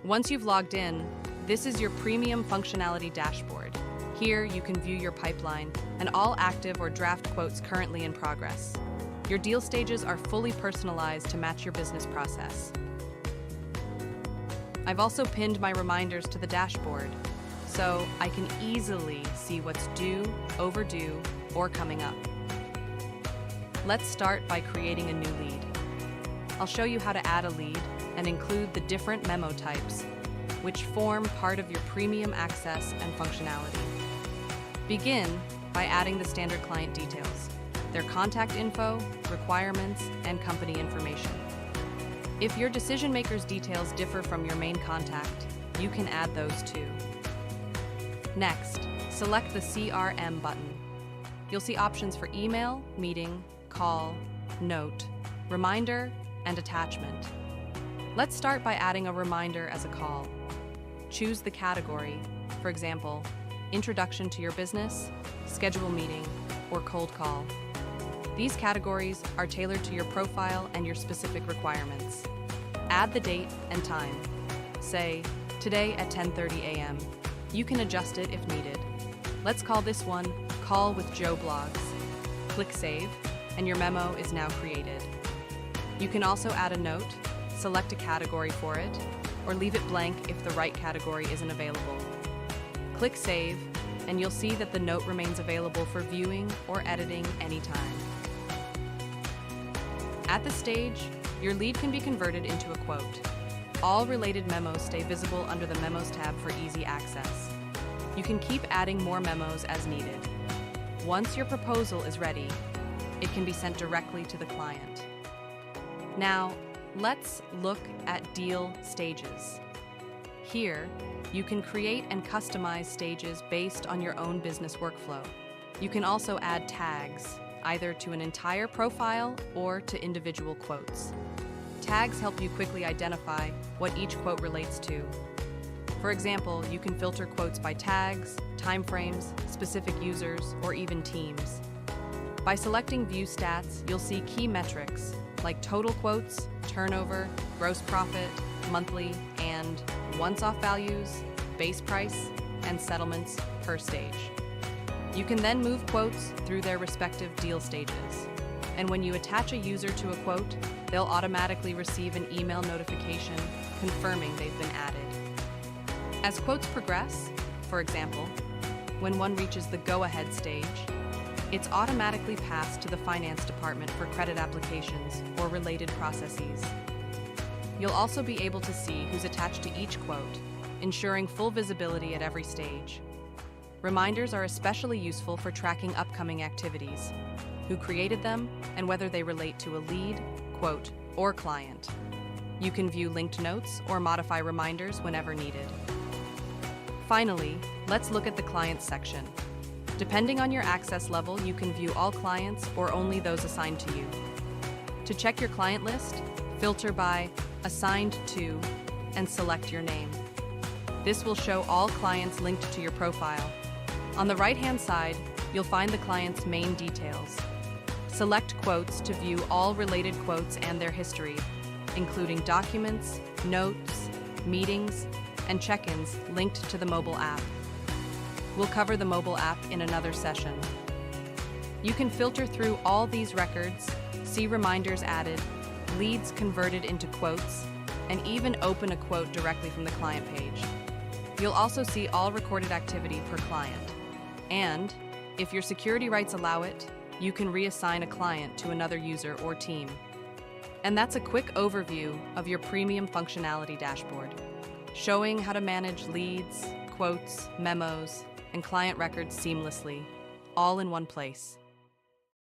Once you've logged in, this is your premium functionality dashboard. Here, you can view your pipeline and all active or draft quotes currently in progress. Your deal stages are fully personalized to match your business process. I've also pinned my reminders to the dashboard, so I can easily see what's due, overdue, or coming up. Let's start by creating a new lead. I'll show you how to add a lead and include the different memo types, which form part of your premium access and functionality. Begin by adding the standard client details, their contact info, requirements, and company information. If your decision maker's details differ from your main contact, you can add those too. Next, select the CRM button. You'll see options for email, meeting, call, note, reminder, and attachment. Let's start by adding a reminder as a call. Choose the category, for example, introduction to your business, schedule meeting, or cold call. These categories are tailored to your profile and your specific requirements. Add the date and time. Say, today at 10:30 a.m. You can adjust it if needed. Let's call this one Call with Joe Blogs. Click Save, and your memo is now created. You can also add a note, select a category for it, or leave it blank if the right category isn't available. Click Save, and you'll see that the note remains available for viewing or editing anytime. At this stage, your lead can be converted into a quote. All related memos stay visible under the Memos tab for easy access. You can keep adding more memos as needed. Once your proposal is ready, it can be sent directly to the client. Now, let's look at deal stages. Here, you can create and customize stages based on your own business workflow. You can also add tags, either to an entire profile or to individual quotes. Tags help you quickly identify what each quote relates to. For example, you can filter quotes by tags, timeframes, specific users, or even teams. By selecting View Stats, you'll see key metrics like total quotes, turnover, gross profit, monthly, and once-off values, base price, and settlements per stage. You can then move quotes through their respective deal stages. And when you attach a user to a quote, they'll automatically receive an email notification confirming they've been added. As quotes progress, for example, when one reaches the go-ahead stage, it's automatically passed to the finance department for credit applications or related processes. You'll also be able to see who's attached to each quote, ensuring full visibility at every stage. Reminders are especially useful for tracking upcoming activities, who created them, and whether they relate to a lead, quote, or client. You can view linked notes or modify reminders whenever needed. Finally, let's look at the Clients section. Depending on your access level, you can view all clients or only those assigned to you. To check your client list, filter by Assigned to and select your name. This will show all clients linked to your profile. On the right-hand side, you'll find the client's main details. Select Quotes to view all related quotes and their history, including documents, notes, meetings, and check-ins linked to the mobile app. We'll cover the mobile app in another session. You can filter through all these records, see reminders added, leads converted into quotes, and even open a quote directly from the client page. You'll also see all recorded activity per client. And, if your security rights allow it, you can reassign a client to another user or team. And that's a quick overview of your premium functionality dashboard, showing how to manage leads, quotes, memos, and client records seamlessly, all in one place.